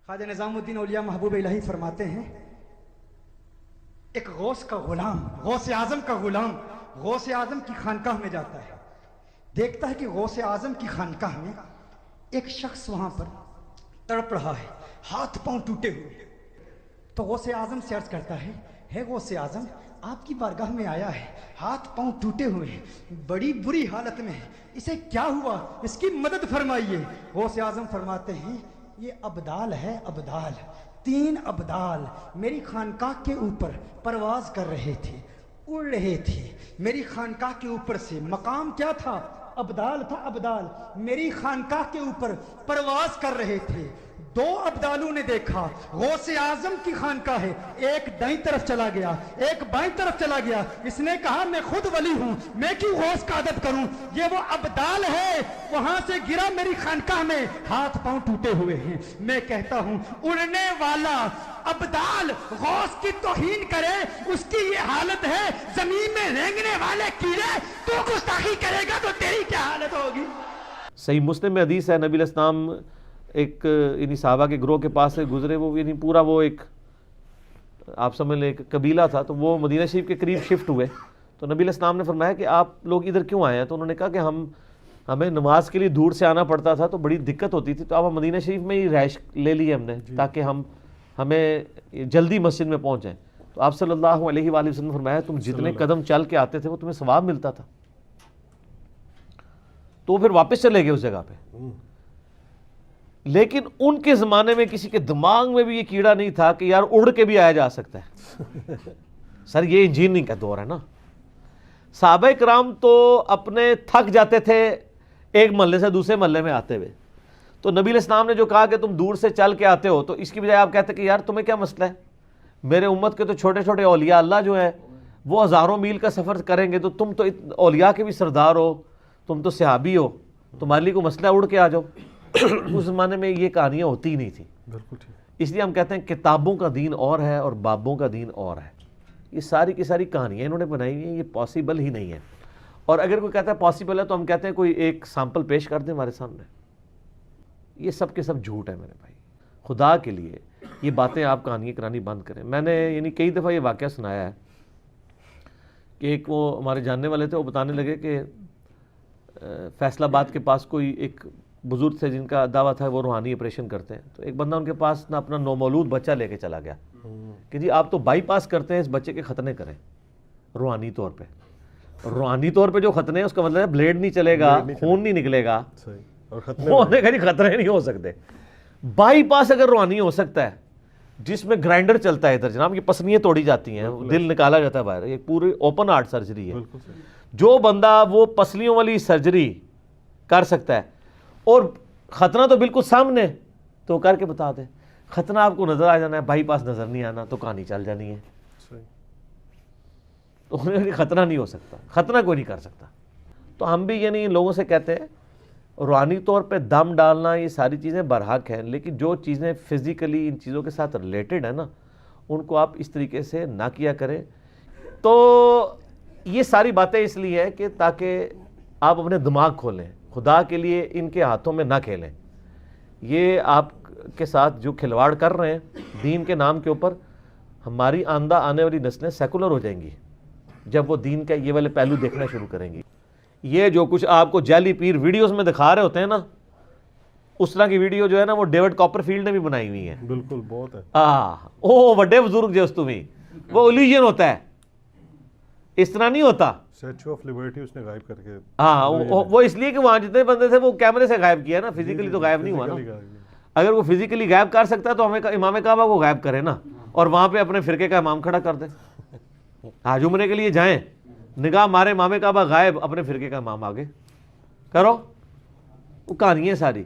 خواجہ نظام الدین اولیاء محبوب الہی فرماتے ہیں ایک غوث کا غلام، غوث اعظم کا غلام غوث اعظم کی خانقاہ میں جاتا ہے، دیکھتا ہے کہ غوث اعظم کی خانقاہ میں ایک شخص وہاں پر تڑپ رہا ہے، ہاتھ پاؤں ٹوٹے ہوئے۔ تو غوث اعظم سے عرض کرتا ہے غوث اعظم آپ کی بارگاہ میں آیا ہے، ہاتھ پاؤں ٹوٹے ہوئے ہیں، بڑی بری حالت میں ہے، اسے کیا ہوا، اس کی مدد فرمائیے۔ غوث اعظم فرماتے ہیں یہ ابدال ہے، ابدال، 3 ابدال میری خانقاہ کے اوپر پرواز کر رہے تھے، اڑ رہے تھے میری خانقاہ کے اوپر سے۔ مقام کیا تھا؟ ابدال تھا، ابدال میری خانقاہ کے اوپر پرواز کر رہے تھے۔ 2 ابدالوں نے دیکھا غوث اعظم کی خانقاہ ہے، ایک دائیں طرف چلا گیا، ایک بائیں طرف چلا گیا۔ اس نے کہا میں خود ولی ہوں، میں کیوں غوث کا عدد کروں، یہ وہ ابدال ہے، وہاں سے گرا میری خانقاہ میں، ہاتھ پاؤں ٹوٹے ہوئے ہیں۔ میں کہتا ہوں اڑنے والا ابدال غوث کی توہین کرے، اس کی یہ حالت ہے، زمین میں رینگنے والے کیڑے تو گستاخی کرے گا تو تیری کیا حالت ہوگی۔ صحیح مسلم میں حدیث ہے، نبی علیہ السلام ایک یعنی صحابہ کے گروہ کے پاس سے گزرے، وہ یعنی پورا وہ ایک آپ سمجھ لیں ایک قبیلہ تھا، تو وہ مدینہ شریف کے قریب شفٹ ہوئے۔ تو نبی علیہ السلام نے فرمایا کہ آپ لوگ ادھر کیوں آئے ہیں؟ تو انہوں نے کہا کہ ہمیں نماز کے لیے دور سے آنا پڑتا تھا تو بڑی دقت ہوتی تھی، تو اب ہم مدینہ شریف میں ہی رہائش لے لی ہم نے تاکہ ہمیں جلدی مسجد میں پہنچ جائیں۔ تو آپ صلی اللہ علیہ وآلہ وسلم نے فرمایا تم جتنے قدم چل کے آتے تھے وہ تمہیں ثواب ملتا تھا، تو پھر واپس چلے گئے اس جگہ پہ۔ لیکن ان کے زمانے میں کسی کے دماغ میں بھی یہ کیڑا نہیں تھا کہ یار اڑ کے بھی آیا جا سکتا ہے۔ سر یہ انجینئرنگ کا دور ہے نا۔ صحابہ کرام تو اپنے تھک جاتے تھے ایک محلے سے دوسرے محلے میں آتے ہوئے، تو نبی علیہ السلام نے جو کہا کہ تم دور سے چل کے آتے ہو، تو اس کی بجائے آپ کہتے کہ یار تمہیں کیا مسئلہ ہے، میرے امت کے تو چھوٹے چھوٹے اولیاء اللہ جو ہیں وہ ہزاروں میل کا سفر کریں گے، تو تم تو اولیاء کے بھی سردار ہو، تم تو صحابی ہو، تمہارے لیے کوئی مسئلہ اڑ کے آ جاؤ۔ اس زمانے میں یہ کہانیاں ہوتی ہی نہیں تھی، اس لیے ہم کہتے ہیں کتابوں کا دین اور ہے اور بابوں کا دین اور ہے۔ یہ ساری کی ساری کہانیاں انہوں نے بنائی ہوئی ہیں، یہ پاسبل ہی نہیں ہے۔ اور اگر کوئی کہتا ہے پاسبل ہے تو ہم کہتے ہیں کوئی ایک سیمپل پیش کر دیں ہمارے سامنے۔ یہ سب کے سب جھوٹ ہے میرے بھائی، خدا کے لیے یہ باتیں آپ کہانیاں کرانی بند کریں۔ میں نے یعنی کئی دفعہ یہ واقعہ سنایا ہے کہ ایک وہ ہمارے جاننے والے تھے، وہ بتانے لگے کہ فیصل آباد کے پاس کوئی ایک بزرگ تھے جن کا دعویٰ تھا وہ روحانی آپریشن کرتے ہیں، تو ایک بندہ ان کے پاس نہ اپنا نومولود بچہ لے کے چلا گیا کہ جی آپ تو بائی پاس کرتے ہیں، اس بچے کے ختنے کریں روحانی طور پہ۔ روحانی طور پہ جو ختنے ہیں اس کا مطلب ہے بلیڈ نہیں چلے گا، خون نہیں نکلے گا، ہونے کا خطرے نہیں ہو سکتے۔ بائی پاس اگر روحانی ہو سکتا ہے جس میں گرائنڈر چلتا ہے، ادھر جناب یہ پسلیاں توڑی جاتی ہیں، دل نکالا جاتا ہے باہر، یہ پوری اوپن ہارٹ سرجری ہے، جو بندہ وہ پسلیوں والی سرجری کر سکتا ہے اور ختنہ تو بالکل سامنے تو کر کے بتا دے، ختنہ آپ کو نظر آ جانا ہے، بائی پاس نظر نہیں آنا تو کہانی چل جانی ہے۔ تو ختنہ نہیں ہو سکتا، ختنہ کوئی نہیں کر سکتا۔ تو ہم بھی یعنی ان لوگوں سے کہتے ہیں روحانی طور پہ دم ڈالنا یہ ساری چیزیں برحق ہیں، لیکن جو چیزیں فزیکلی ان چیزوں کے ساتھ ریلیٹڈ ہیں نا ان کو آپ اس طریقے سے نہ کیا کریں۔ تو یہ ساری باتیں اس لیے ہے کہ تاکہ آپ اپنے دماغ کھولیں، خدا کے لیے ان کے ہاتھوں میں نہ کھیلیں۔ یہ آپ کے ساتھ جو کھلواڑ کر رہے ہیں دین کے نام کے اوپر، ہماری آنے والی نسلیں سیکولر ہو جائیں گی جب وہ دین کا یہ والے پہلو دیکھنا شروع کریں گی۔ یہ جو کچھ آپ کو جعلی پیر ویڈیوز میں دکھا رہے ہوتے ہیں نا، اس طرح کی ویڈیو جو ہے نا وہ ڈیوڈ کاپر فیلڈ نے بھی بنائی ہوئی ہے۔ بالکل بہت ہے۔ او بڑے بزرگ جو اس تمہیں وہ اولیجن ہوتا ہے، اس طرح نہیں ہوتا۔ اسٹیچو آف لبرٹی اس نے غائب کر کے، وہ اس لیے کہ وہاں جتنے بندے تھے وہ کیمرے سے غائب کیا نا، فزیکلی تو غائب نہیں ہوا نا۔ اگر وہ فزیکلی غائب کر سکتا ہے تو ہمیں امام کعبہ کو غائب کرے نا، اور وہاں پہ اپنے فرقے کا امام کھڑا کر دے۔ حج عمرے کے لیے جائیں، نگاہ مارے امام کعبہ غائب، اپنے فرقے کا امام آگے کرو، وہ کہانی ہے ساری۔